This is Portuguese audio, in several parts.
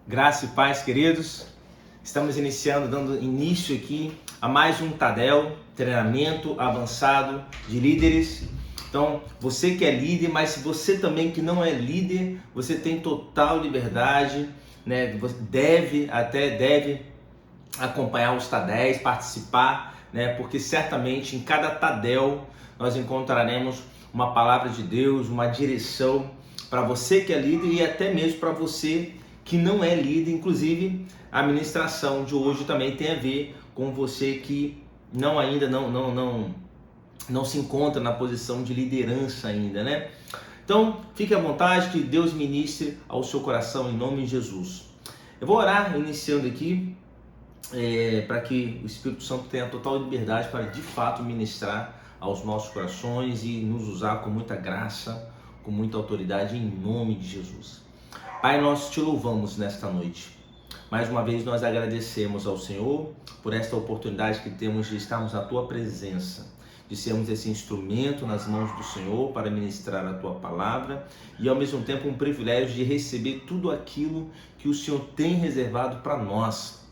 Graça e paz, queridos. Estamos dando início aqui a mais um Tadel, treinamento avançado de líderes. Então, você que é líder, mas se você também que não é líder, você tem total liberdade, né? Você deve acompanhar os Tadéis, participar, né? Porque certamente em cada Tadel nós encontraremos uma palavra de Deus, uma direção para você que é líder e até mesmo para você que não é líder. Inclusive, a ministração de hoje também tem a ver com você que ainda não se encontra na posição de liderança ainda, né? Então, fique à vontade, que Deus ministre ao seu coração em nome de Jesus. Eu vou orar iniciando aqui para que o Espírito Santo tenha total liberdade para de fato ministrar aos nossos corações e nos usar com muita graça, com muita autoridade em nome de Jesus. Pai, nós te louvamos nesta noite. Mais uma vez nós agradecemos ao Senhor por esta oportunidade que temos de estarmos na tua presença, de sermos esse instrumento nas mãos do Senhor para ministrar a tua palavra e ao mesmo tempo um privilégio de receber tudo aquilo que o Senhor tem reservado para nós,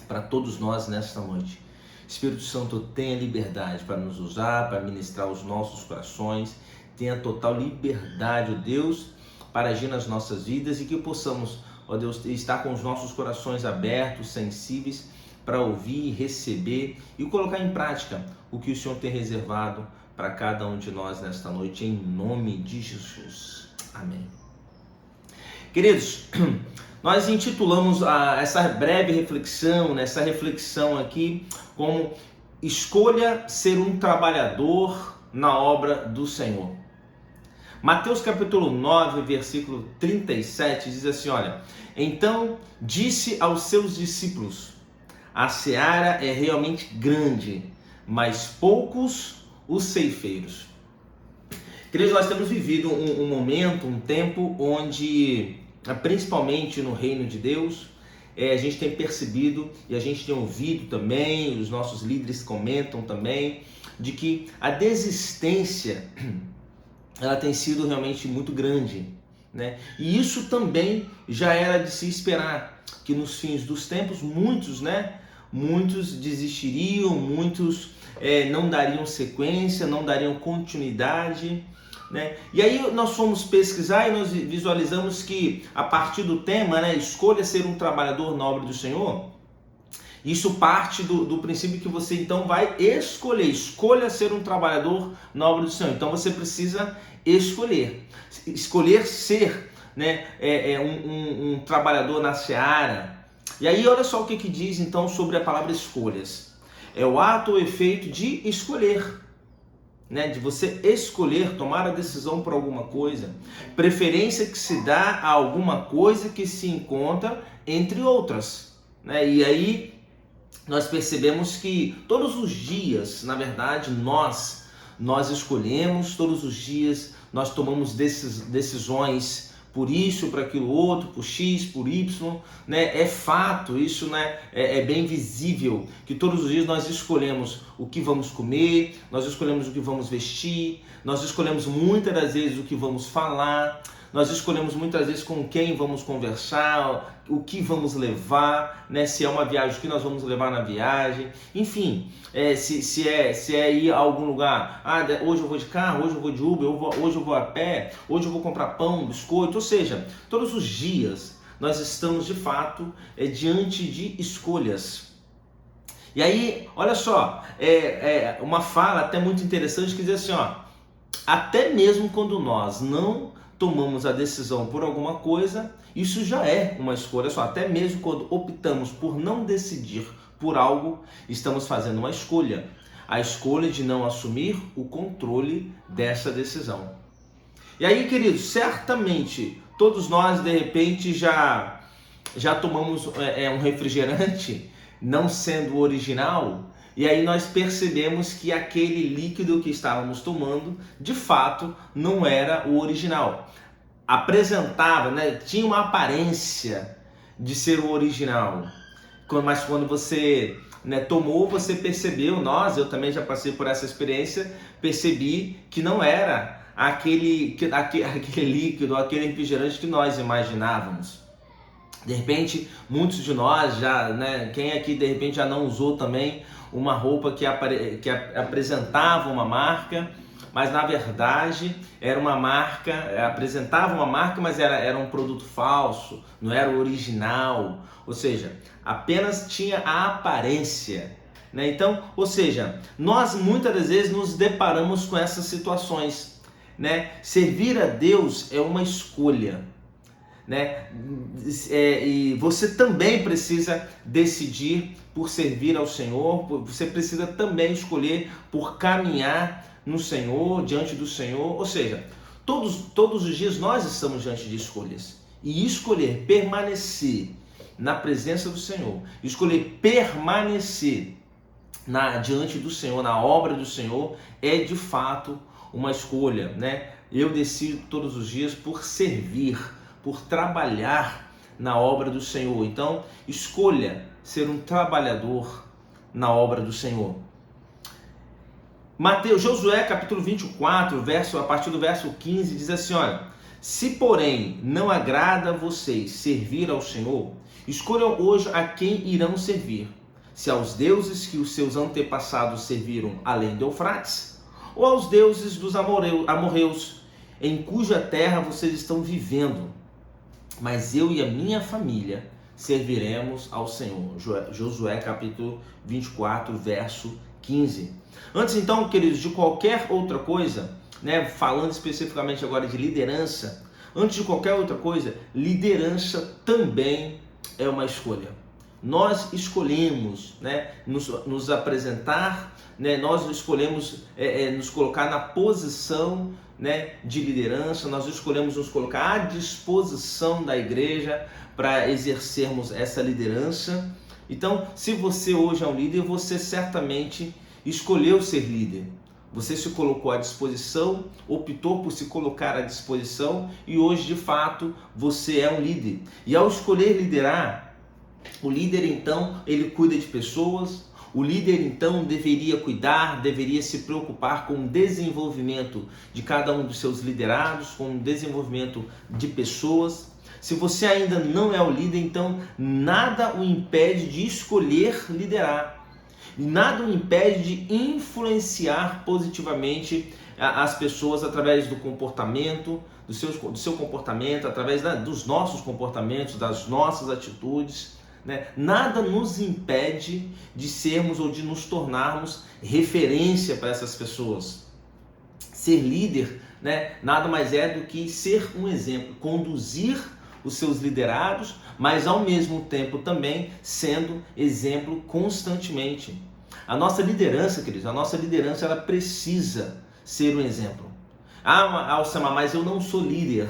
para todos nós nesta noite. Espírito Santo, tenha liberdade para nos usar, para ministrar os nossos corações, tenha total liberdade, ó Deus, para agir nas nossas vidas e que possamos, ó Deus, estar com os nossos corações abertos, sensíveis, para ouvir, receber e colocar em prática o que o Senhor tem reservado para cada um de nós nesta noite, em nome de Jesus. Amém. Queridos, nós intitulamos essa breve reflexão, essa reflexão aqui, como escolha ser um trabalhador na obra do Senhor. Mateus capítulo 9, versículo 37 diz assim, olha: então disse aos seus discípulos, a seara é realmente grande, mas poucos os ceifeiros. Queridos, nós temos vivido um momento, um tempo onde, principalmente no reino de Deus, a gente tem percebido e a gente tem ouvido também, os nossos líderes comentam também, de que a desistência ela tem sido realmente muito grande, né? E isso também já era de se esperar, que nos fins dos tempos muitos desistiriam, muitos não dariam sequência, não dariam continuidade, né? E aí nós fomos pesquisar e nós visualizamos que a partir do tema, né, escolha ser um trabalhador na obra do Senhor, isso parte do princípio que você então vai escolha ser um trabalhador na obra do Senhor. Então você precisa escolher ser, né, um trabalhador na seara. E aí olha só o que diz então sobre a palavra escolhas. É o ato ou efeito de escolher, né, de você escolher, tomar a decisão por alguma coisa, preferência que se dá a alguma coisa que se encontra entre outras, né? E aí nós percebemos que todos os dias, na verdade, nós escolhemos, todos os dias nós tomamos decisões por isso, por aquilo outro, por X, por Y, né? É fato, isso, né? É bem visível que todos os dias nós escolhemos o que vamos comer, nós escolhemos o que vamos vestir, nós escolhemos muitas das vezes o que vamos falar, nós escolhemos muitas vezes com quem vamos conversar, o que vamos levar, né? Se é uma viagem, o que nós vamos levar na viagem, enfim, se é ir a algum lugar, hoje eu vou de carro, hoje eu vou de Uber, hoje eu vou a pé, hoje eu vou comprar pão, biscoito, ou seja, todos os dias nós estamos de fato diante de escolhas. E aí, olha só, uma fala até muito interessante que diz assim, ó: até mesmo quando nós não tomamos a decisão por alguma coisa, isso já é uma escolha só. Até mesmo quando optamos por não decidir por algo, estamos fazendo uma escolha. A escolha de não assumir o controle dessa decisão. E aí, queridos, certamente todos nós de repente já tomamos um refrigerante não sendo original, e aí nós percebemos que aquele líquido que estávamos tomando, de fato, não era o original. Apresentava, né, tinha uma aparência de ser o original. Mas quando você, né, tomou, você percebeu, eu também já passei por essa experiência, percebi que não era aquele líquido, aquele refrigerante que nós imaginávamos. De repente, muitos de nós já, né, quem aqui de repente já não usou também uma roupa que apresentava uma marca, mas na verdade era uma marca, apresentava uma marca, mas era um produto falso, não era o original, ou seja, apenas tinha a aparência, né? Então, ou seja, nós muitas das vezes nos deparamos com essas situações, né? Servir a Deus é uma escolha, né? E você também precisa decidir por servir ao Senhor, você precisa também escolher por caminhar no Senhor, diante do Senhor, ou seja, todos os dias nós estamos diante de escolhas, e escolher permanecer na presença do Senhor, escolher permanecer diante do Senhor, na obra do Senhor, é de fato uma escolha, né? Eu decido todos os dias por servir, por trabalhar na obra do Senhor. Então, escolha ser um trabalhador na obra do Senhor. Josué capítulo 24, a partir do verso 15, diz assim, olha: se porém não agrada a vocês servir ao Senhor, escolham hoje a quem irão servir, se aos deuses que os seus antepassados serviram além do Eufrates, ou aos deuses dos amorreus, em cuja terra vocês estão vivendo. Mas eu e a minha família serviremos ao Senhor. Josué capítulo 24, verso 15. Antes então, queridos, de qualquer outra coisa, né, falando especificamente agora de liderança, antes de qualquer outra coisa, liderança também é uma escolha. Nós escolhemos, né, nos apresentar, né, nós escolhemos nos colocar na posição, né, de liderança, nós escolhemos nos colocar à disposição da igreja para exercermos essa liderança. Então, se você hoje é um líder, você certamente escolheu ser líder. Você se colocou à disposição, optou por se colocar à disposição e hoje, de fato, você é um líder. E ao escolher liderar, o líder, então, ele cuida de pessoas. O líder, então, deveria se preocupar com o desenvolvimento de cada um dos seus liderados, com o desenvolvimento de pessoas. Se você ainda não é o líder, então nada o impede de escolher liderar. Nada o impede de influenciar positivamente as pessoas através do comportamento, do seu comportamento, através dos nossos comportamentos, das nossas atitudes. Né? Nada nos impede de sermos ou de nos tornarmos referência para essas pessoas. Ser líder, né, nada mais é do que ser um exemplo, conduzir os seus liderados, mas ao mesmo tempo também sendo exemplo constantemente. A nossa liderança, queridos, ela precisa ser um exemplo. Alcemar, mas eu não sou líder.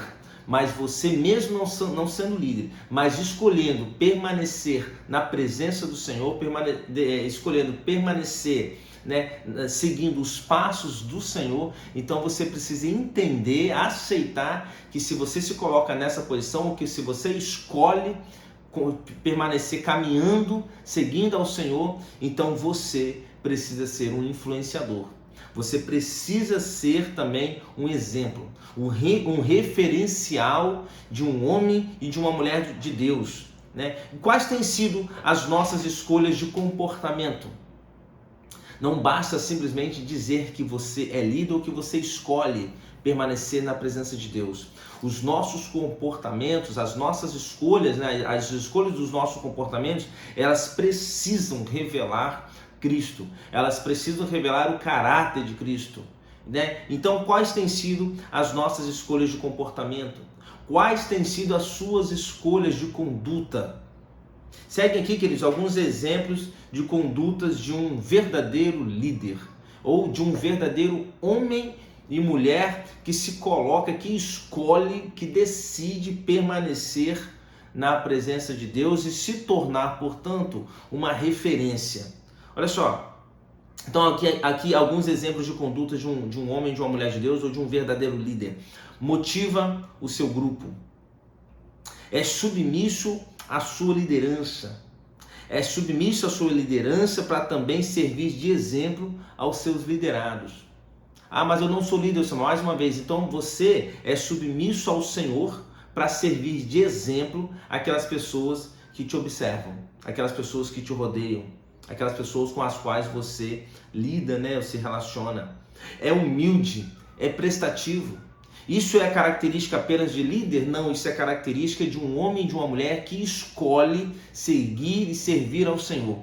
Mas você mesmo não sendo líder, mas escolhendo permanecer na presença do Senhor, escolhendo permanecer, né, seguindo os passos do Senhor, então você precisa entender, aceitar que se você se coloca nessa posição, ou que se você escolhe permanecer caminhando, seguindo ao Senhor, então você precisa ser um influenciador. Você precisa ser também um exemplo, um referencial de um homem e de uma mulher de Deus, né? Quais têm sido as nossas escolhas de comportamento? Não basta simplesmente dizer que você é líder ou que você escolhe permanecer na presença de Deus. Os nossos comportamentos, as nossas escolhas, né, as escolhas dos nossos comportamentos, elas precisam revelar Cristo, elas precisam revelar o caráter de Cristo, né? Então, quais têm sido as nossas escolhas de comportamento? Quais têm sido as suas escolhas de conduta? Seguem aqui, queridos, alguns exemplos de condutas de um verdadeiro líder, ou de um verdadeiro homem e mulher que se coloca, que escolhe, que decide permanecer na presença de Deus e se tornar, portanto, uma referência. Olha só, então aqui alguns exemplos de condutas de um homem, de uma mulher de Deus ou de um verdadeiro líder. Motiva o seu grupo, é submisso à sua liderança, para também servir de exemplo aos seus liderados. Mas eu não sou líder, mais uma vez, então você é submisso ao Senhor para servir de exemplo àquelas pessoas que te observam, aquelas pessoas que te rodeiam, aquelas pessoas com as quais você lida, né, ou se relaciona. É humilde, é prestativo. Isso é característica apenas de líder? Não, isso é característica de um homem e de uma mulher que escolhe seguir e servir ao Senhor.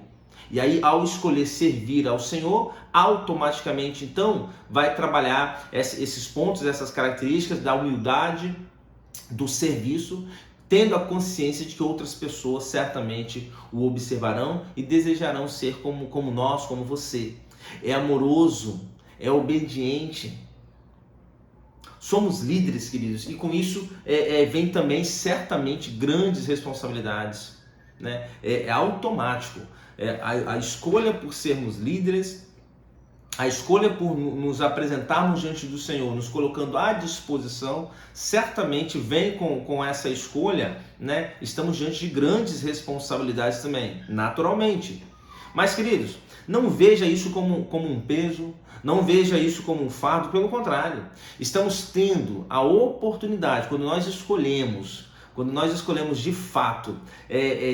E aí, ao escolher servir ao Senhor, automaticamente, então, vai trabalhar esses pontos, essas características da humildade, do serviço, tendo a consciência de que outras pessoas certamente o observarão e desejarão ser como nós, como você. É amoroso, é obediente. Somos líderes, queridos, e com isso vem também certamente grandes responsabilidades, né? É automático. A escolha por sermos líderes, a escolha por nos apresentarmos diante do Senhor, nos colocando à disposição, certamente vem com essa escolha, né? Estamos diante de grandes responsabilidades também, naturalmente. Mas, queridos, não veja isso como um peso, não veja isso como um fardo, pelo contrário. Estamos tendo a oportunidade, quando nós escolhemos de fato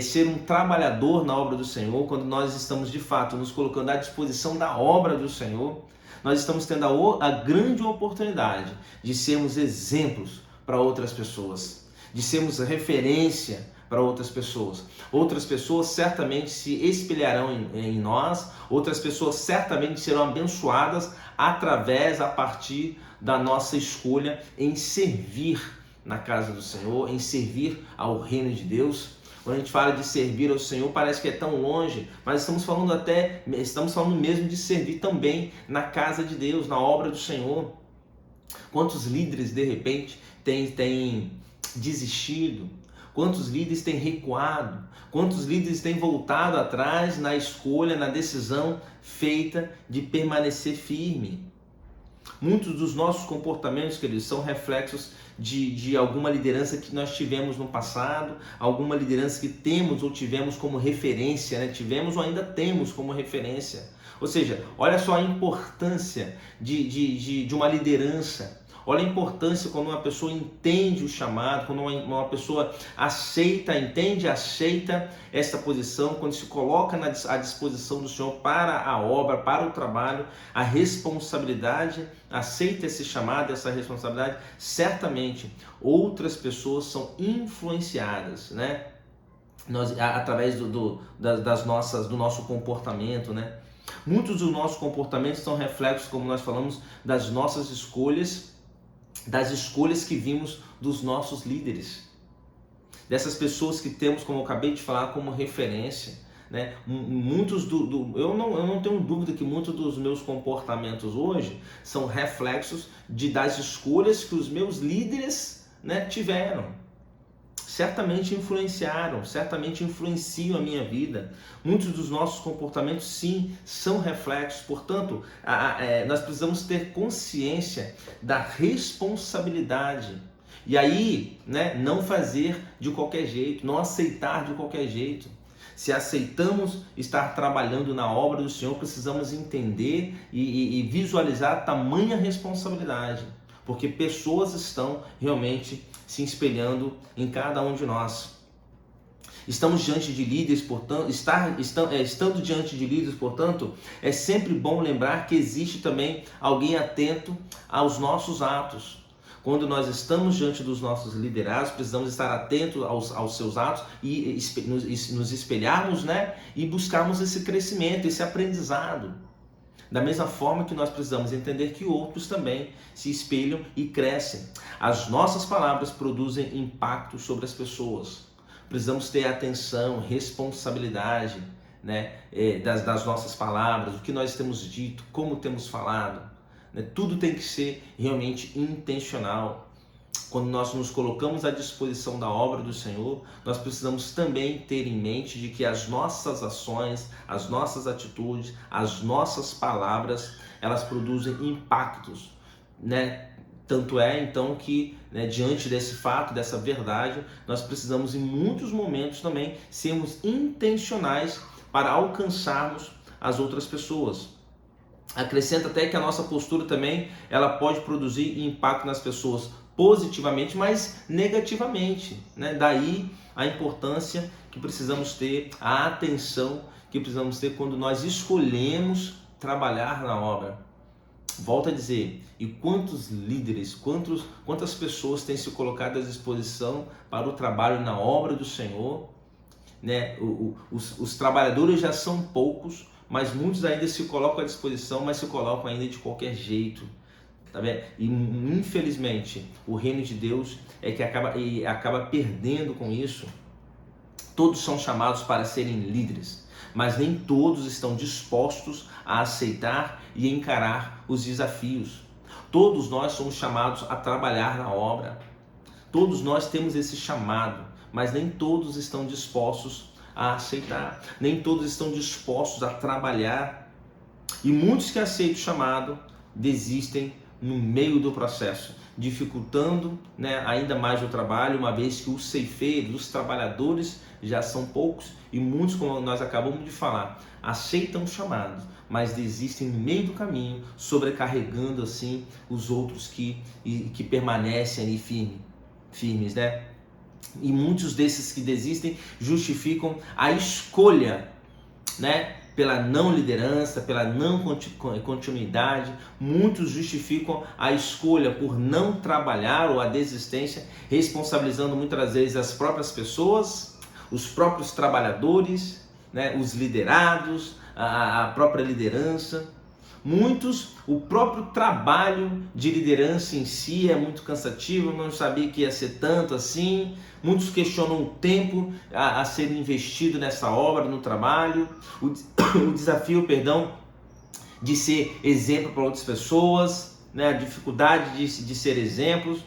ser um trabalhador na obra do Senhor, quando nós estamos de fato nos colocando à disposição da obra do Senhor, nós estamos tendo a grande oportunidade de sermos exemplos para outras pessoas, de sermos referência para outras pessoas. Outras pessoas certamente se espelharão em nós, outras pessoas certamente serão abençoadas a partir da nossa escolha em servir na casa do Senhor, em servir ao reino de Deus. Quando a gente fala de servir ao Senhor, parece que é tão longe, mas estamos falando mesmo de servir também na casa de Deus, na obra do Senhor. Quantos líderes de repente têm desistido? Quantos líderes têm recuado? Quantos líderes têm voltado atrás na escolha, na decisão feita de permanecer firme? Muitos dos nossos comportamentos, queridos, são reflexos de alguma liderança que nós tivemos no passado, alguma liderança que temos ou tivemos como referência, né? Tivemos ou ainda temos como referência. Ou seja, olha só a importância de uma liderança. Olha a importância quando uma pessoa entende o chamado, quando uma pessoa aceita esta posição, quando se coloca à disposição do Senhor para a obra, para o trabalho, a responsabilidade, aceita esse chamado, essa responsabilidade, certamente outras pessoas são influenciadas, né? Através do nosso comportamento, né? Muitos dos nossos comportamentos são reflexos, como nós falamos, das nossas escolhas, das escolhas que vimos dos nossos líderes, dessas pessoas que temos, como eu acabei de falar, como referência, né? Eu não tenho dúvida que muitos dos meus comportamentos hoje são reflexos das escolhas que os meus líderes, né, tiveram. Certamente influenciaram, certamente influenciam a minha vida. Muitos dos nossos comportamentos, sim, são reflexos. Portanto, nós precisamos ter consciência da responsabilidade. E aí, né, não fazer de qualquer jeito, não aceitar de qualquer jeito. Se aceitamos estar trabalhando na obra do Senhor, precisamos entender e visualizar tamanha responsabilidade. Porque pessoas estão realmente se espelhando em cada um de nós. Estamos diante de líderes, portanto, estando diante de líderes, portanto, é sempre bom lembrar que existe também alguém atento aos nossos atos. Quando nós estamos diante dos nossos liderados, precisamos estar atentos aos seus atos e nos espelharmos, né? E buscarmos esse crescimento, esse aprendizado. Da mesma forma que nós precisamos entender que outros também se espelham e crescem. As nossas palavras produzem impacto sobre as pessoas. Precisamos ter atenção, responsabilidade, né, das nossas palavras, o que nós temos dito, como temos falado. Né? Tudo tem que ser realmente intencional. Quando nós nos colocamos à disposição da obra do Senhor, nós precisamos também ter em mente de que as nossas ações, as nossas atitudes, as nossas palavras, elas produzem impactos, né? Tanto é então que, né, diante desse fato, dessa verdade, nós precisamos em muitos momentos também sermos intencionais para alcançarmos as outras pessoas. Acrescenta até que a nossa postura também, ela pode produzir impacto nas pessoas positivamente, mas negativamente, né? Daí a importância que precisamos ter, a atenção que precisamos ter quando nós escolhemos trabalhar na obra. Volto a dizer, e quantos líderes, quantas pessoas têm se colocado à disposição para o trabalho na obra do Senhor, né? Os trabalhadores já são poucos, mas muitos ainda se colocam à disposição, mas se colocam ainda de qualquer jeito. Tá vendo? E infelizmente o reino de Deus é que acaba perdendo com isso. Todos são chamados para serem líderes, mas nem todos estão dispostos a aceitar e encarar os desafios. Todos nós somos chamados a trabalhar na obra. Todos nós temos esse chamado, mas nem todos estão dispostos a aceitar. Nem todos estão dispostos a trabalhar. E muitos que aceitam o chamado desistem no meio do processo, dificultando, né, ainda mais o trabalho, uma vez que os ceifeiros, os trabalhadores já são poucos e muitos, como nós acabamos de falar, aceitam o chamado, mas desistem no meio do caminho, sobrecarregando assim os outros que permanecem ali firmes, né? E muitos desses que desistem justificam a escolha, né, pela não liderança, pela não continuidade. Muitos justificam a escolha por não trabalhar ou a desistência, responsabilizando muitas vezes as próprias pessoas, os próprios trabalhadores, né, os liderados, a própria liderança. Muitos, o próprio trabalho de liderança em si é muito cansativo, não sabia que ia ser tanto assim. Muitos questionam o tempo a ser investido nessa obra, no trabalho, o desafio, de ser exemplo para outras pessoas, né? A dificuldade de ser exemplos,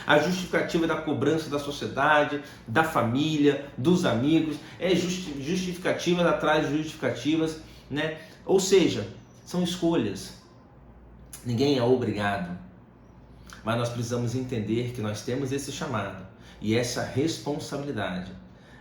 a justificativa da cobrança da sociedade, da família, dos amigos, justificativas atrás de justificativas, né? Ou seja, são escolhas. Ninguém é obrigado, mas nós precisamos entender que nós temos esse chamado e essa responsabilidade.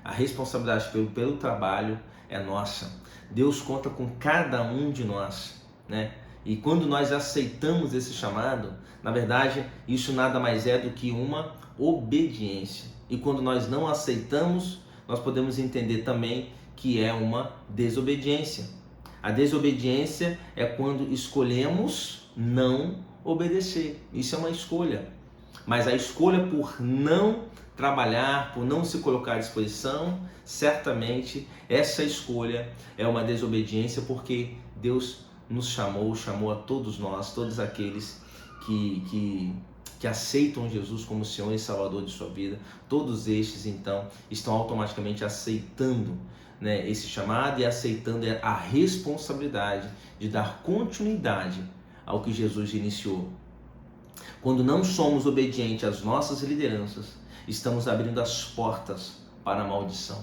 A responsabilidade pelo trabalho é nossa. Deus conta com cada um de nós, né? E quando nós aceitamos esse chamado, na verdade, isso nada mais é do que uma obediência. E quando nós não aceitamos, nós podemos entender também que é uma desobediência. A desobediência é quando escolhemos não obedecer. Isso é uma escolha. Mas a escolha por não trabalhar, por não se colocar à disposição, certamente essa escolha é uma desobediência, porque Deus nos chamou a todos nós, todos aqueles que aceitam Jesus como Senhor e Salvador de sua vida. Todos estes, então, estão automaticamente aceitando, né, esse chamado e aceitando a responsabilidade de dar continuidade ao que Jesus iniciou. Quando não somos obedientes às nossas lideranças, estamos abrindo as portas para a maldição.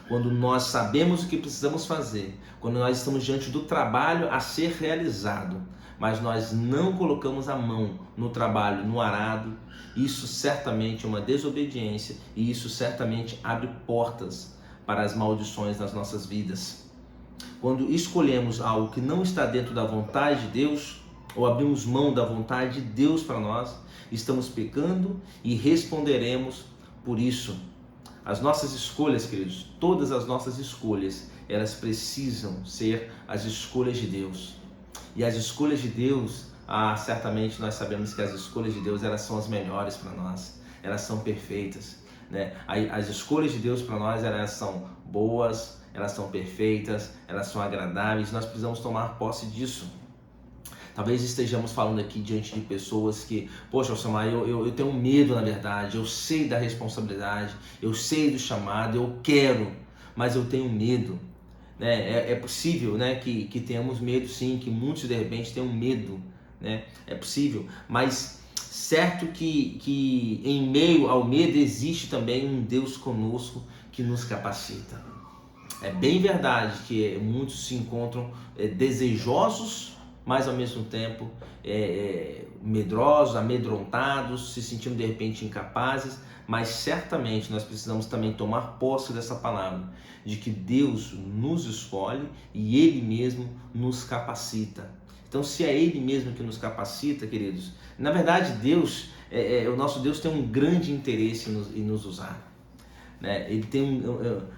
Quando nós sabemos o que precisamos fazer, quando nós estamos diante do trabalho a ser realizado, mas nós não colocamos a mão no trabalho, no arado, isso certamente é uma desobediência e isso certamente abre portas para as maldições nas nossas vidas. Quando escolhemos algo que não está dentro da vontade de Deus, ou abrimos mão da vontade de Deus para nós, estamos pecando e responderemos por isso. As nossas escolhas, queridos, todas as nossas escolhas, elas precisam ser as escolhas de Deus. E as escolhas de Deus, certamente nós sabemos que as escolhas de Deus, elas são as melhores para nós, elas são perfeitas, né? As escolhas de Deus para nós, elas são boas, elas são perfeitas, elas são agradáveis, nós precisamos tomar posse disso. Talvez estejamos falando aqui diante de pessoas que, poxa, Alcemar, eu tenho medo, na verdade, eu sei da responsabilidade, eu sei do chamado, eu quero, mas eu tenho medo, né? É possível, né, que tenhamos medo, sim, que muitos de repente tenham medo, né? É possível, mas certo que em meio ao medo existe também um Deus conosco que nos capacita. É bem verdade que muitos se encontram desejosos, mas ao mesmo tempo medrosos, amedrontados, se sentindo de repente incapazes, mas certamente nós precisamos também tomar posse dessa palavra, de que Deus nos escolhe e Ele mesmo nos capacita. Então, se é Ele mesmo que nos capacita, queridos, na verdade Deus o nosso Deus tem um grande interesse em nos usar. Né? Ele tem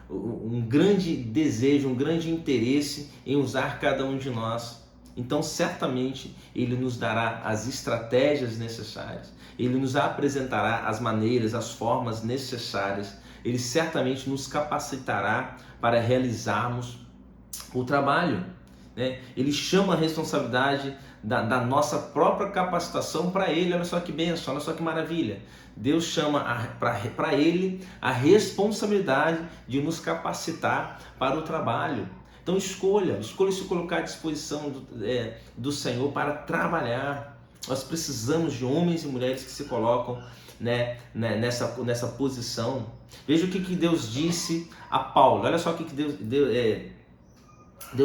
um grande desejo, um grande interesse em usar cada um de nós. Então, certamente, Ele nos dará as estratégias necessárias, Ele nos apresentará as maneiras, as formas necessárias, Ele certamente nos capacitará para realizarmos o trabalho. Né? Ele chama a responsabilidade da nossa própria capacitação para Ele. Olha só que bênção, olha só que maravilha. Deus chama para Ele a responsabilidade de nos capacitar para o trabalho. Então escolha se colocar à disposição do Senhor para trabalhar. Nós precisamos de homens e mulheres que se colocam, né, nessa posição. Veja o que Deus disse a Paulo. Olha só o que Deus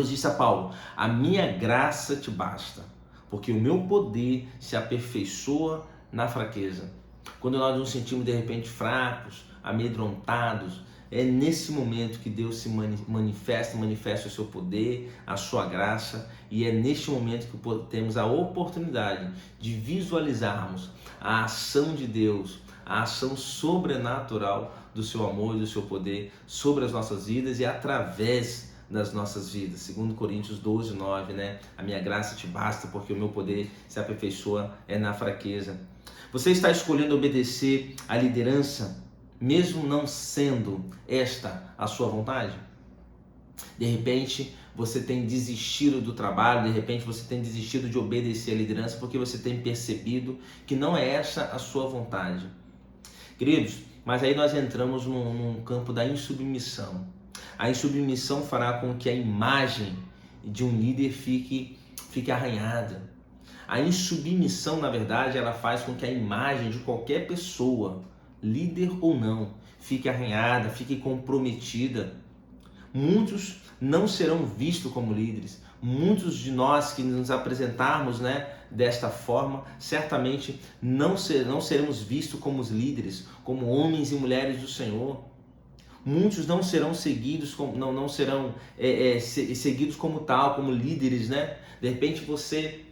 disse a Paulo: a minha graça te basta, porque o meu poder se aperfeiçoa na fraqueza. Quando nós nos sentimos de repente fracos, amedrontados, é nesse momento que Deus se manifesta o seu poder, a sua graça, e é neste momento que temos a oportunidade de visualizarmos a ação de Deus, a ação sobrenatural do seu amor e do seu poder sobre as nossas vidas e através das nossas vidas. 2 Coríntios 12, 9, né? A minha graça te basta, porque o meu poder se aperfeiçoa na fraqueza. Você está escolhendo obedecer à liderança, mesmo não sendo esta a sua vontade? De repente, você tem desistido do trabalho, de repente você tem desistido de obedecer à liderança porque você tem percebido que não é essa a sua vontade. Queridos, mas aí nós entramos num campo da insubmissão. A insubmissão fará com que a imagem de um líder fique arranhada. A insubmissão, na verdade, ela faz com que a imagem de qualquer pessoa, líder ou não, fique arranhada, fique comprometida. Muitos não serão vistos como líderes. Muitos de nós que nos apresentarmos, né, desta forma, certamente não seremos vistos como os líderes, como homens e mulheres do Senhor. Muitos não serão seguidos, não serão seguidos como tal, como líderes, né? De repente você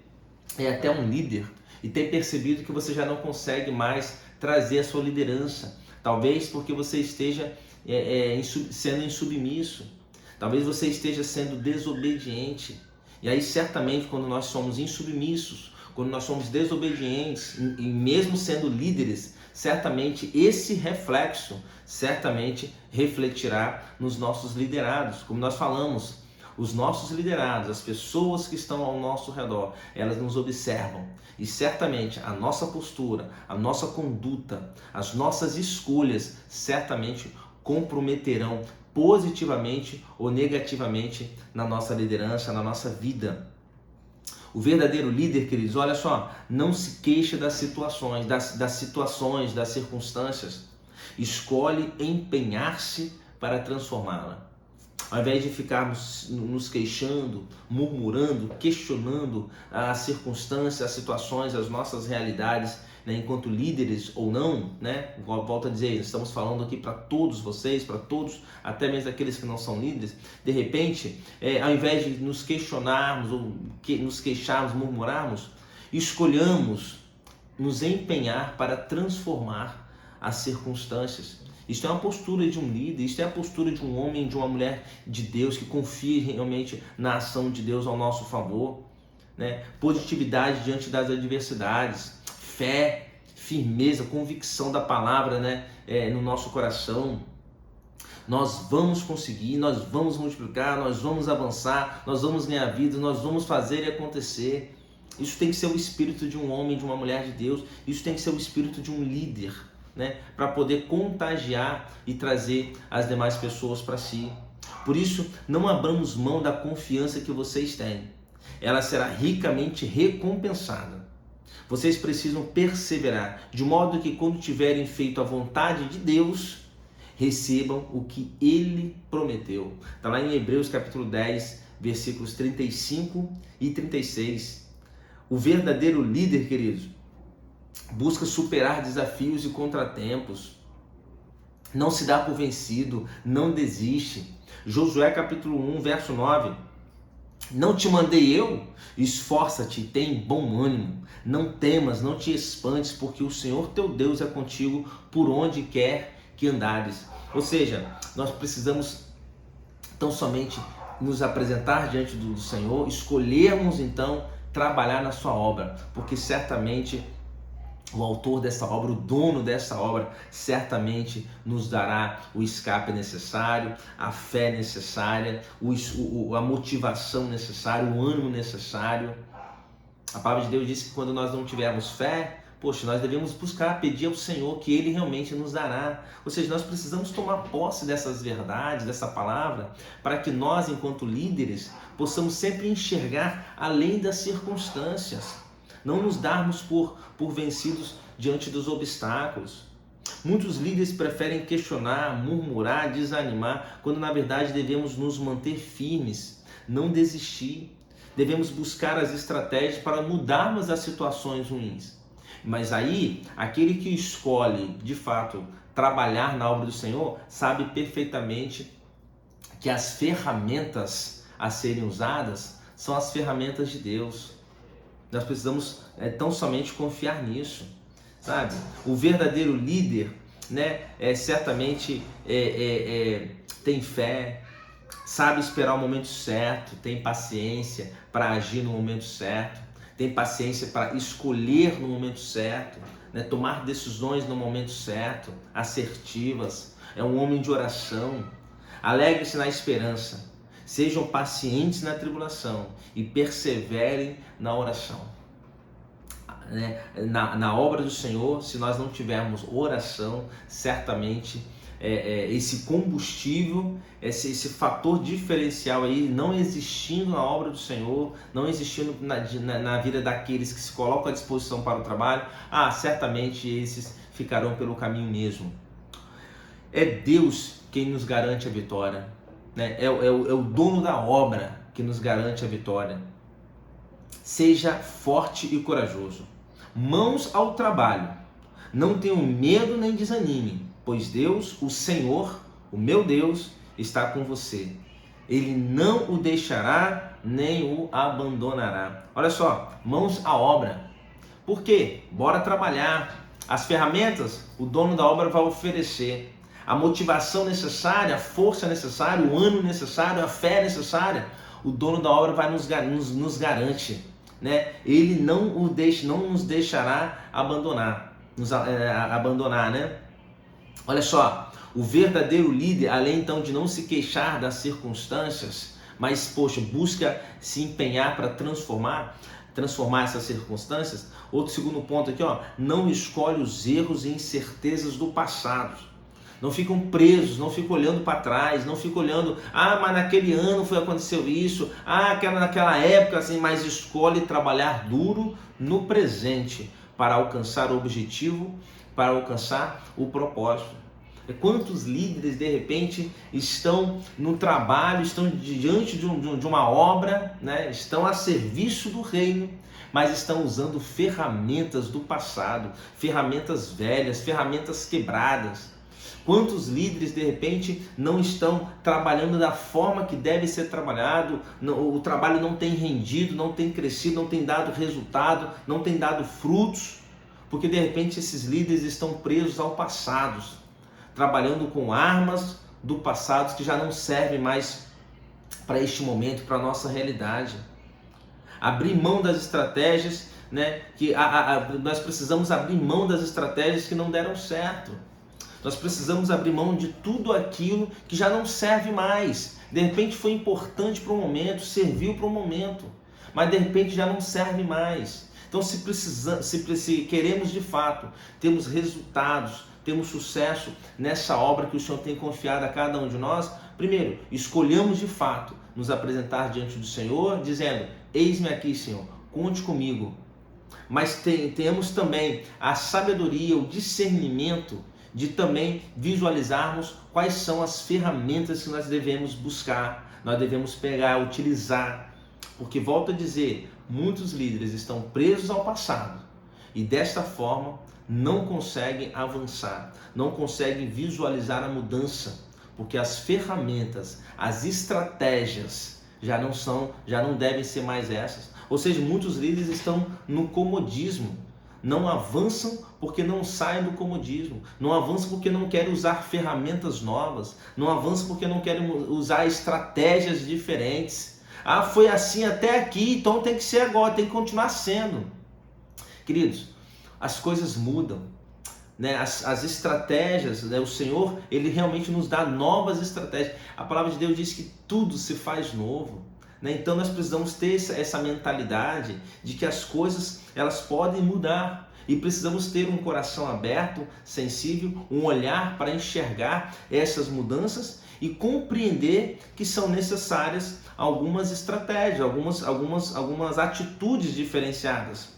é até um líder e tem percebido que você já não consegue mais trazer a sua liderança. Talvez porque você esteja sendo insubmisso. Talvez você esteja sendo desobediente. E aí certamente quando nós somos insubmissos, quando nós somos desobedientes e mesmo sendo líderes, certamente esse reflexo refletirá nos nossos liderados. Como nós falamos, os nossos liderados, as pessoas que estão ao nosso redor, elas nos observam e certamente a nossa postura, a nossa conduta, as nossas escolhas certamente comprometerão positivamente ou negativamente na nossa liderança, na nossa vida. O verdadeiro líder, queridos, olha só, não se queixa das situações, das circunstâncias. Escolhe empenhar-se para transformá-la. Ao invés de ficarmos nos queixando, murmurando, questionando as circunstâncias, as situações, as nossas realidades, né, enquanto líderes ou não, né? Volto a dizer, estamos falando aqui para todos vocês, para todos, até mesmo aqueles que não são líderes. De repente, ao invés de nos questionarmos ou nos queixarmos, murmurarmos, escolhamos nos empenhar para transformar as circunstâncias. Isto é uma postura de um líder, isto é a postura de um homem, de uma mulher de Deus que confia realmente na ação de Deus ao nosso favor, né? Positividade diante das adversidades, fé, firmeza, convicção da palavra, né? No nosso coração. Nós vamos conseguir, nós vamos multiplicar, nós vamos avançar, nós vamos ganhar vida, nós vamos fazer e acontecer. Isso tem que ser o espírito de um homem, de uma mulher de Deus, isso tem que ser o espírito de um líder, né, para poder contagiar e trazer as demais pessoas para si. Por isso, não abramos mão da confiança que vocês têm. Ela será ricamente recompensada. Vocês precisam perseverar, de modo que quando tiverem feito a vontade de Deus, recebam o que Ele prometeu. Está lá em Hebreus capítulo 10, versículos 35 e 36. O verdadeiro líder, queridos, busca superar desafios e contratempos, não se dá por vencido, não desiste. Josué capítulo 1, verso 9, Não te mandei eu? Esforça-te e tem bom ânimo. Não temas, não te espantes, porque o Senhor teu Deus é contigo por onde quer que andares. Ou seja, nós precisamos tão somente nos apresentar diante do Senhor, escolhermos então trabalhar na sua obra, porque certamente o autor dessa obra, o dono dessa obra, certamente nos dará o escape necessário, a fé necessária, a motivação necessária, o ânimo necessário. A palavra de Deus diz que quando nós não tivermos fé, poxa, nós devemos buscar, pedir ao Senhor que Ele realmente nos dará. Ou seja, nós precisamos tomar posse dessas verdades, dessa palavra, para que nós, enquanto líderes, possamos sempre enxergar além das circunstâncias. Não nos darmos por vencidos diante dos obstáculos. Muitos líderes preferem questionar, murmurar, desanimar, quando na verdade devemos nos manter firmes, não desistir. Devemos buscar as estratégias para mudarmos as situações ruins. Mas aí, aquele que escolhe, de fato, trabalhar na obra do Senhor, sabe perfeitamente que as ferramentas a serem usadas são as ferramentas de Deus. Nós precisamos tão somente confiar nisso, sabe? O verdadeiro líder, né, certamente tem fé, sabe esperar o momento certo, tem paciência para agir no momento certo, tem paciência para escolher no momento certo, né, tomar decisões no momento certo, assertivas. É um homem de oração. Alegre-se na esperança. Sejam pacientes na tribulação e perseverem na oração. Na obra do Senhor, se nós não tivermos oração, certamente esse combustível, esse fator diferencial aí não existindo na obra do Senhor, não existindo na vida daqueles que se colocam à disposição para o trabalho, certamente esses ficarão pelo caminho mesmo. É Deus quem nos garante a vitória. É o dono da obra que nos garante a vitória. Seja forte e corajoso. Mãos ao trabalho. Não tenham medo nem desanime, pois Deus, o Senhor, o meu Deus, está com você. Ele não o deixará nem o abandonará. Olha só, mãos à obra. Por quê? Bora trabalhar. As ferramentas o dono da obra vai oferecer. A motivação necessária, a força necessária, o ânimo necessário, a fé necessária, o dono da obra vai nos garante, né? Ele não nos deixará abandonar, né? Olha só, o verdadeiro líder, além então de não se queixar das circunstâncias, mas busca se empenhar para transformar essas circunstâncias. Outro segundo ponto aqui, não escolhe os erros e incertezas do passado. Não ficam presos, não ficam olhando para trás, não ficam olhando, mas naquele ano aconteceu isso, naquela época assim, mas escolhe trabalhar duro no presente para alcançar o objetivo, para alcançar o propósito. Quantos líderes de repente estão no trabalho, estão diante de uma obra, né? Estão a serviço do reino, mas estão usando ferramentas do passado, ferramentas velhas, ferramentas quebradas. Quantos líderes de repente não estão trabalhando da forma que deve ser trabalhado, o trabalho não tem rendido, não tem crescido, não tem dado resultado, não tem dado frutos, porque de repente esses líderes estão presos ao passado, trabalhando com armas do passado que já não servem mais para este momento, para a nossa realidade. Abrir mão das estratégias, né? Nós precisamos abrir mão das estratégias que não deram certo. Nós precisamos abrir mão de tudo aquilo que já não serve mais. De repente foi importante para um momento, serviu para um momento, mas de repente já não serve mais. Então se queremos de fato termos resultados, termos sucesso nessa obra que o Senhor tem confiado a cada um de nós, primeiro, escolhamos de fato nos apresentar diante do Senhor, dizendo, eis-me aqui, Senhor, conte comigo. Mas temos também a sabedoria, o discernimento de também visualizarmos quais são as ferramentas que nós devemos buscar, nós devemos pegar, utilizar, porque volto a dizer, muitos líderes estão presos ao passado e desta forma não conseguem avançar, não conseguem visualizar a mudança, porque as ferramentas, as estratégias já não devem ser mais essas. Ou seja, muitos líderes estão no comodismo, não avançam porque não saem do comodismo, não avançam porque não querem usar ferramentas novas, não avançam porque não querem usar estratégias diferentes. Ah, foi assim até aqui, então tem que ser agora, tem que continuar sendo. Queridos, as coisas mudam, né? As estratégias, né? O Senhor, Ele realmente nos dá novas estratégias. A palavra de Deus diz que tudo se faz novo, né? Então nós precisamos ter essa mentalidade de que as coisas elas podem mudar e precisamos ter um coração aberto, sensível, um olhar para enxergar essas mudanças e compreender que são necessárias algumas estratégias, algumas atitudes diferenciadas.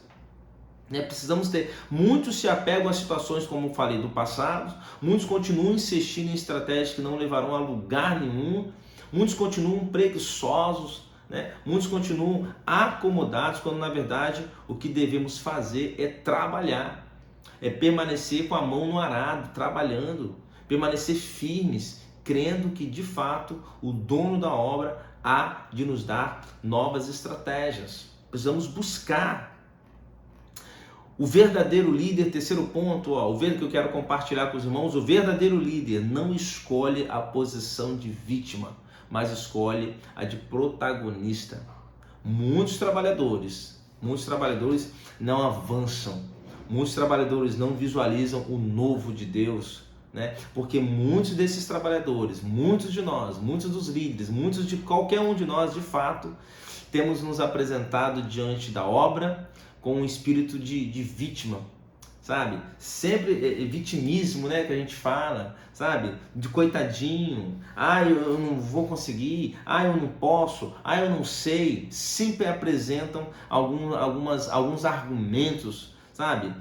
Precisamos ter. Muitos se apegam a situações, como falei, do passado, muitos continuam insistindo em estratégias que não levarão a lugar nenhum, muitos continuam preguiçosos, né? Muitos continuam acomodados, quando na verdade o que devemos fazer é trabalhar, é permanecer com a mão no arado, trabalhando, permanecer firmes, crendo que de fato o dono da obra há de nos dar novas estratégias. Precisamos buscar. O verdadeiro líder, terceiro ponto, o que eu quero compartilhar com os irmãos, o verdadeiro líder não escolhe a posição de vítima, mas escolhe a de protagonista. Muitos trabalhadores não avançam, muitos trabalhadores não visualizam o novo de Deus, né? Porque muitos desses trabalhadores, muitos de nós, muitos dos líderes, muitos de qualquer um de nós, de fato, temos nos apresentado diante da obra com um espírito de vítima, sabe? Sempre vitimismo, né, que a gente fala, sabe? De coitadinho, eu não vou conseguir, eu não posso, eu não sei. Sempre apresentam alguns argumentos, sabe?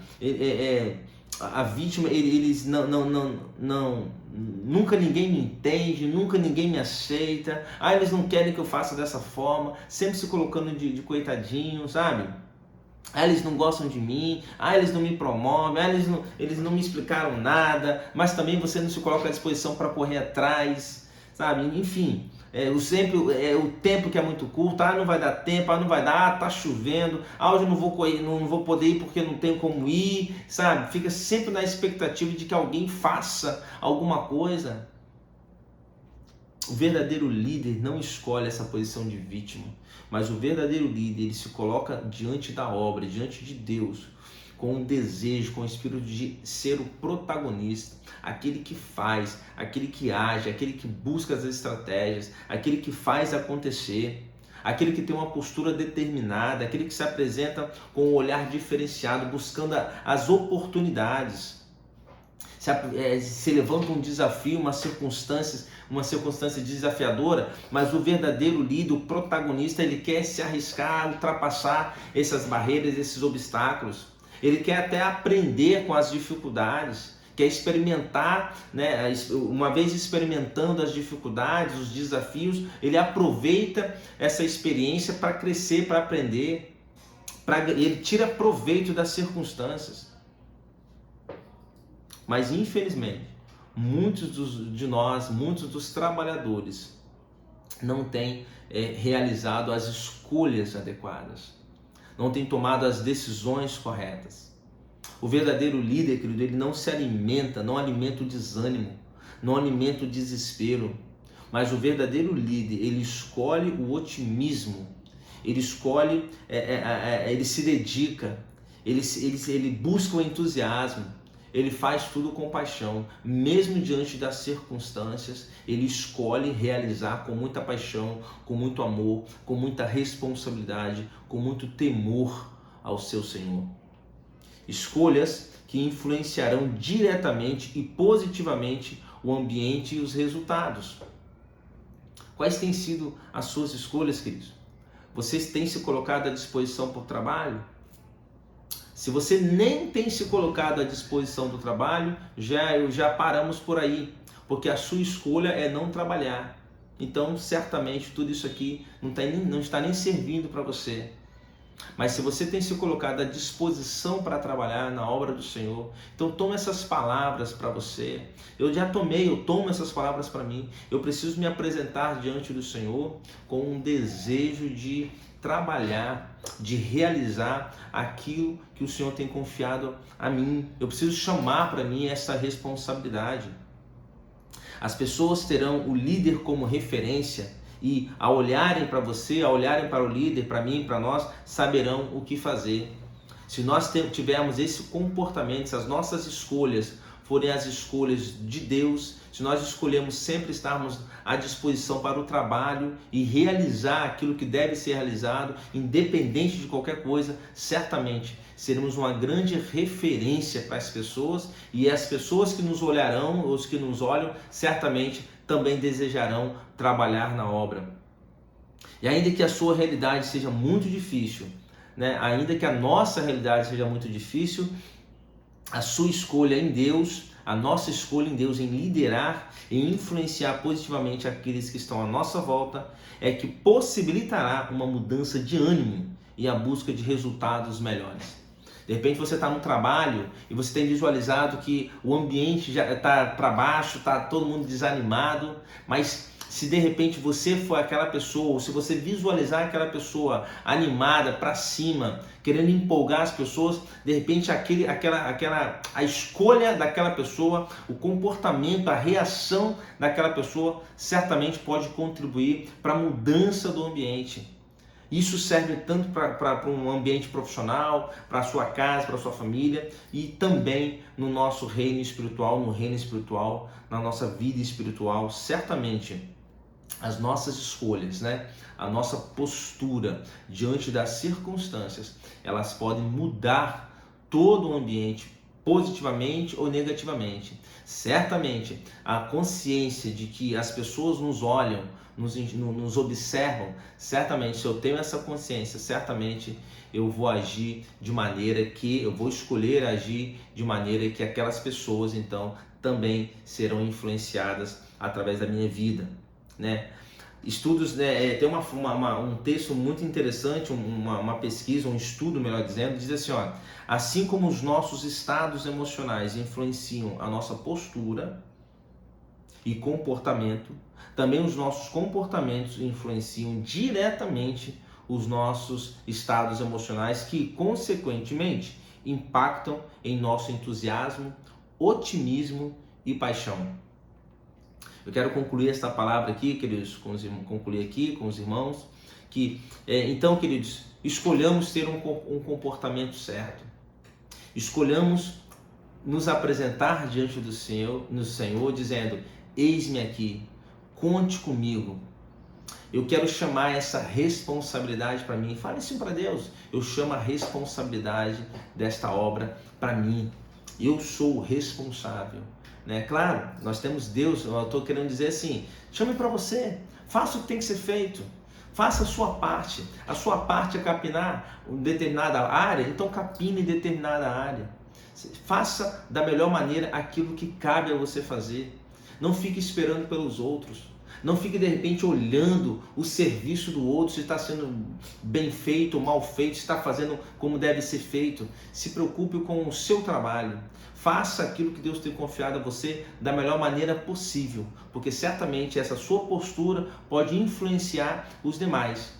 A vítima, eles nunca ninguém me entende, nunca ninguém me aceita, eles não querem que eu faça dessa forma, sempre se colocando de coitadinho, sabe? Eles não gostam de mim, eles não me promovem, eles não me explicaram nada, mas também você não se coloca à disposição para correr atrás, sabe? Enfim, o tempo que é muito curto, não vai dar tempo, não vai dar, tá chovendo, hoje eu não vou poder ir porque não tenho como ir, sabe? Fica sempre na expectativa de que alguém faça alguma coisa. O verdadeiro líder não escolhe essa posição de vítima, mas o verdadeiro líder, ele se coloca diante da obra, diante de Deus, com um desejo, com o espírito de ser o protagonista, aquele que faz, aquele que age, aquele que busca as estratégias, aquele que faz acontecer, aquele que tem uma postura determinada, aquele que se apresenta com um olhar diferenciado, buscando as oportunidades. Se levanta um desafio, uma circunstância desafiadora, mas o verdadeiro líder, o protagonista, ele quer se arriscar, ultrapassar essas barreiras, esses obstáculos. Ele quer até aprender com as dificuldades, quer experimentar, né? Uma vez experimentando as dificuldades, os desafios, ele aproveita essa experiência para crescer, para aprender, ele tira proveito das circunstâncias. Mas infelizmente, muitos dos trabalhadores não têm realizado as escolhas adequadas, não têm tomado as decisões corretas. O verdadeiro líder, querido, ele não alimenta o desânimo, não alimenta o desespero, mas o verdadeiro líder, ele escolhe o otimismo, ele escolhe, ele se dedica, ele busca o entusiasmo. Ele faz tudo com paixão, mesmo diante das circunstâncias, ele escolhe realizar com muita paixão, com muito amor, com muita responsabilidade, com muito temor ao seu Senhor. Escolhas que influenciarão diretamente e positivamente o ambiente e os resultados. Quais têm sido as suas escolhas, queridos? Vocês têm se colocado à disposição por trabalho? Se você nem tem se colocado à disposição do trabalho, já paramos por aí, porque a sua escolha é não trabalhar. Então, certamente, tudo isso aqui não está nem servindo para você. Mas se você tem se colocado à disposição para trabalhar na obra do Senhor, então toma essas palavras para você. Eu tomo essas palavras para mim. Eu preciso me apresentar diante do Senhor com um desejo de trabalhar, de realizar aquilo que o Senhor tem confiado a mim. Eu preciso chamar para mim essa responsabilidade. As pessoas terão o líder como referência e, ao olharem para você, ao olharem para o líder, para mim, para nós, saberão o que fazer. Se nós tivermos esse comportamento, se as nossas escolhas forem as escolhas de Deus, se nós escolhemos sempre estarmos à disposição para o trabalho e realizar aquilo que deve ser realizado, independente de qualquer coisa, certamente seremos uma grande referência para as pessoas, e as pessoas que nos olharão, os que nos olham, certamente também desejarão trabalhar na obra. E ainda que a sua realidade seja muito difícil, né? Ainda que a nossa realidade seja muito difícil, a sua escolha em Deus, a nossa escolha em Deus em liderar e influenciar positivamente aqueles que estão à nossa volta é que possibilitará uma mudança de ânimo e a busca de resultados melhores. De repente você está no trabalho e você tem visualizado que o ambiente já está para baixo, está todo mundo desanimado, mas se de repente você for aquela pessoa, ou se você visualizar aquela pessoa animada, para cima, querendo empolgar as pessoas, de repente a escolha daquela pessoa, o comportamento, a reação daquela pessoa certamente pode contribuir para a mudança do ambiente. Isso serve tanto para um ambiente profissional, para a sua casa, para a sua família, e também no nosso reino espiritual, na nossa vida espiritual. Certamente as nossas escolhas, né? A nossa postura diante das circunstâncias, elas podem mudar todo o ambiente, positivamente ou negativamente. Certamente a consciência de que as pessoas nos olham, nos observam, certamente, se eu tenho essa consciência, certamente eu vou escolher agir de maneira que aquelas pessoas então também serão influenciadas através da minha vida, né? Estudos, né, tem um texto muito interessante, uma pesquisa, um estudo, melhor dizendo, diz assim, ó: assim como os nossos estados emocionais influenciam a nossa postura e comportamento, também os nossos comportamentos influenciam diretamente os nossos estados emocionais, que consequentemente impactam em nosso entusiasmo, otimismo e paixão. Eu quero concluir esta palavra aqui, queridos, concluir aqui com os irmãos, que então, queridos, escolhamos ter um comportamento certo, escolhamos nos apresentar diante do Senhor, dizendo: eis-me aqui, conte comigo. Eu quero chamar essa responsabilidade para mim. Fale isso para Deus. Eu chamo a responsabilidade desta obra para mim. Eu sou o responsável. Né? Claro, nós temos Deus. Eu estou querendo dizer assim: chame para você. Faça o que tem que ser feito. Faça a sua parte. A sua parte é capinar em determinada área, então capine em determinada área. Faça da melhor maneira aquilo que cabe a você fazer. Não fique esperando pelos outros. Não fique de repente olhando o serviço do outro, se está sendo bem feito ou mal feito, se está fazendo como deve ser feito. Se preocupe com o seu trabalho. Faça aquilo que Deus tem confiado a você da melhor maneira possível, porque certamente essa sua postura pode influenciar os demais.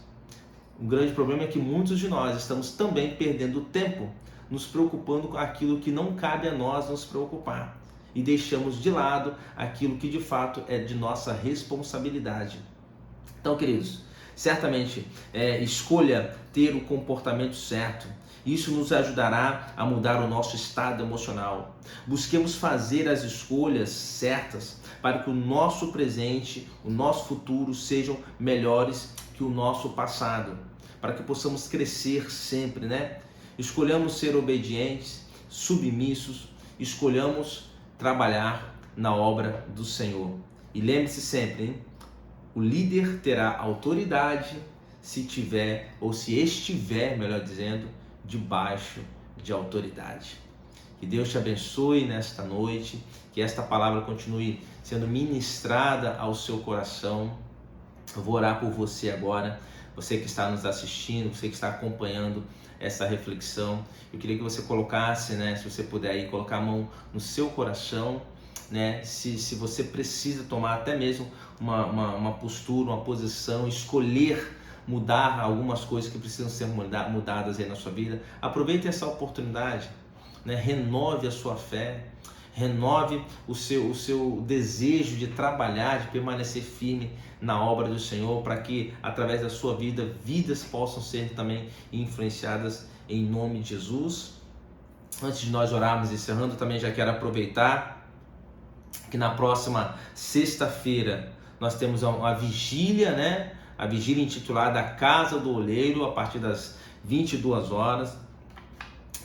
O grande problema é que muitos de nós estamos também perdendo tempo nos preocupando com aquilo que não cabe a nós nos preocupar e deixamos de lado aquilo que de fato é de nossa responsabilidade. Então, queridos, certamente escolha ter o comportamento certo. Isso nos ajudará a mudar o nosso estado emocional. Busquemos fazer as escolhas certas para que o nosso presente, o nosso futuro sejam melhores que o nosso passado, para que possamos crescer sempre, né? Escolhamos ser obedientes, submissos, escolhamos trabalhar na obra do Senhor. E lembre-se sempre, hein? O líder terá autoridade se tiver, ou se estiver, melhor dizendo, debaixo de autoridade. Que Deus te abençoe nesta noite, que esta palavra continue sendo ministrada ao seu coração. Eu vou orar por você agora. você que está nos assistindo, você que está acompanhando essa reflexão, eu queria que você colocasse, né, se você puder aí, colocar a mão no seu coração, né, se você precisa tomar até mesmo uma postura, uma posição, escolher mudar algumas coisas que precisam ser mudadas aí na sua vida, aproveite essa oportunidade, né, renove a sua fé, renove o seu desejo de trabalhar, de permanecer firme na obra do Senhor, para que através da sua vida, vidas possam ser também influenciadas em nome de Jesus. Antes de nós orarmos encerrando, também já quero aproveitar que na próxima sexta-feira nós temos a vigília, né? A vigília intitulada A Casa do Oleiro, a partir das 22 horas.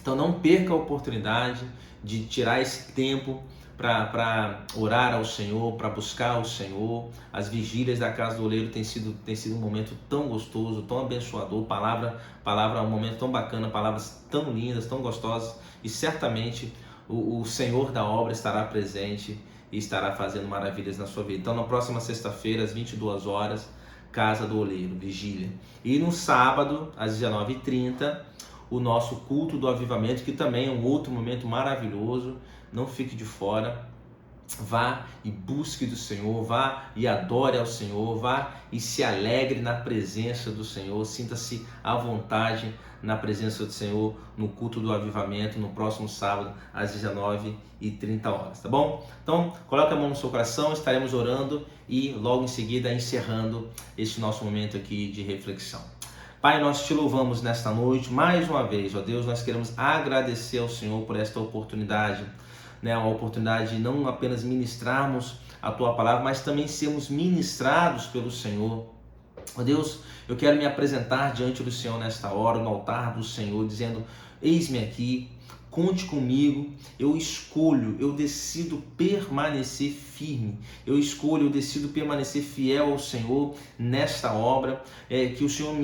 Então não perca a oportunidade de tirar esse tempo para orar ao Senhor, para buscar o Senhor. As vigílias da Casa do Oleiro tem sido um momento tão gostoso, tão abençoador, palavra um momento tão bacana, palavras tão lindas, tão gostosas, e certamente o Senhor da obra estará presente e estará fazendo maravilhas na sua vida. Então na próxima sexta-feira, às 22 horas, Casa do Oleiro, vigília. E no sábado, às 19h30, o nosso culto do avivamento, que também é um outro momento maravilhoso. Não fique de fora, vá e busque do Senhor, vá e adore ao Senhor, vá e se alegre na presença do Senhor, sinta-se à vontade na presença do Senhor no culto do avivamento, no próximo sábado, às 19h30, tá bom? Então, coloque a mão no seu coração, estaremos orando e logo em seguida encerrando este nosso momento aqui de reflexão. Pai, nós te louvamos nesta noite, mais uma vez, ó Deus, nós queremos agradecer ao Senhor por esta oportunidade, né? Uma oportunidade de não apenas ministrarmos a Tua palavra, mas também sermos ministrados pelo Senhor. Ó Deus, eu quero me apresentar diante do Senhor nesta hora, no altar do Senhor, dizendo, eis-me aqui, conte comigo, eu escolho, eu decido permanecer firme, eu decido permanecer fiel ao Senhor nesta obra, que o Senhor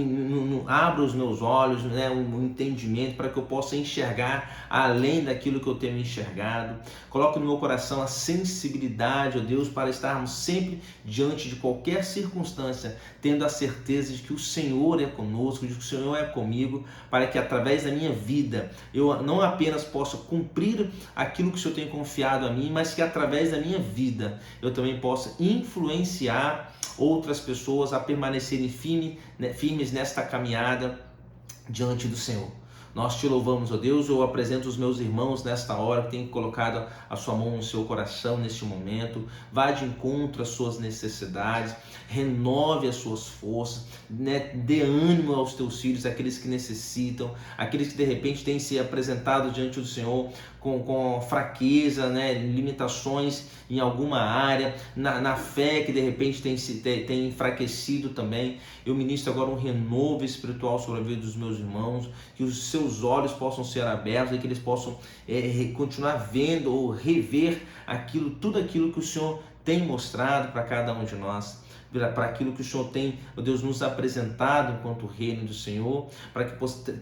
abra os meus olhos, né, um entendimento para que eu possa enxergar além daquilo que eu tenho enxergado. Coloque no meu coração a sensibilidade, ó Deus, para estarmos sempre diante de qualquer circunstância, tendo a certeza de que o Senhor é conosco, de que o Senhor é comigo, para que através da minha vida eu não apenas possa cumprir aquilo que o Senhor tem confiado a mim, mas que através da minha vida eu também possa influenciar outras pessoas a permanecerem firmes nesta caminhada diante do Senhor. Nós te louvamos, ó Deus. Eu apresento os meus irmãos nesta hora que têm colocado a sua mão no seu coração neste momento. Vá de encontro às suas necessidades, renove as suas forças, né? Dê ânimo aos teus filhos, aqueles que necessitam, aqueles que de repente têm se apresentado diante do Senhor com fraqueza, né? Limitações em alguma área, na fé que de repente tem enfraquecido também. Eu ministro agora um renovo espiritual sobre a vida dos meus irmãos, que os seus olhos possam ser abertos e que eles possam continuar vendo ou rever tudo aquilo que o Senhor tem mostrado para cada um de nós, para aquilo que o Senhor tem, ó Deus, nos apresentado enquanto reino do Senhor, para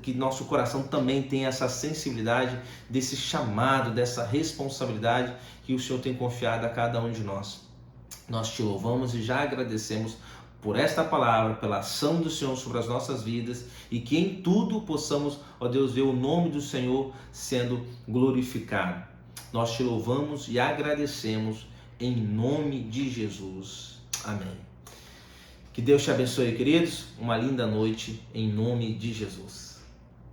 que nosso coração também tenha essa sensibilidade desse chamado, dessa responsabilidade que o Senhor tem confiado a cada um de nós. Nós te louvamos e já agradecemos por esta palavra, pela ação do Senhor sobre as nossas vidas, e que em tudo possamos, ó Deus, ver o nome do Senhor sendo glorificado. Nós te louvamos e agradecemos em nome de Jesus. Amém. Que Deus te abençoe, queridos. Uma linda noite em nome de Jesus.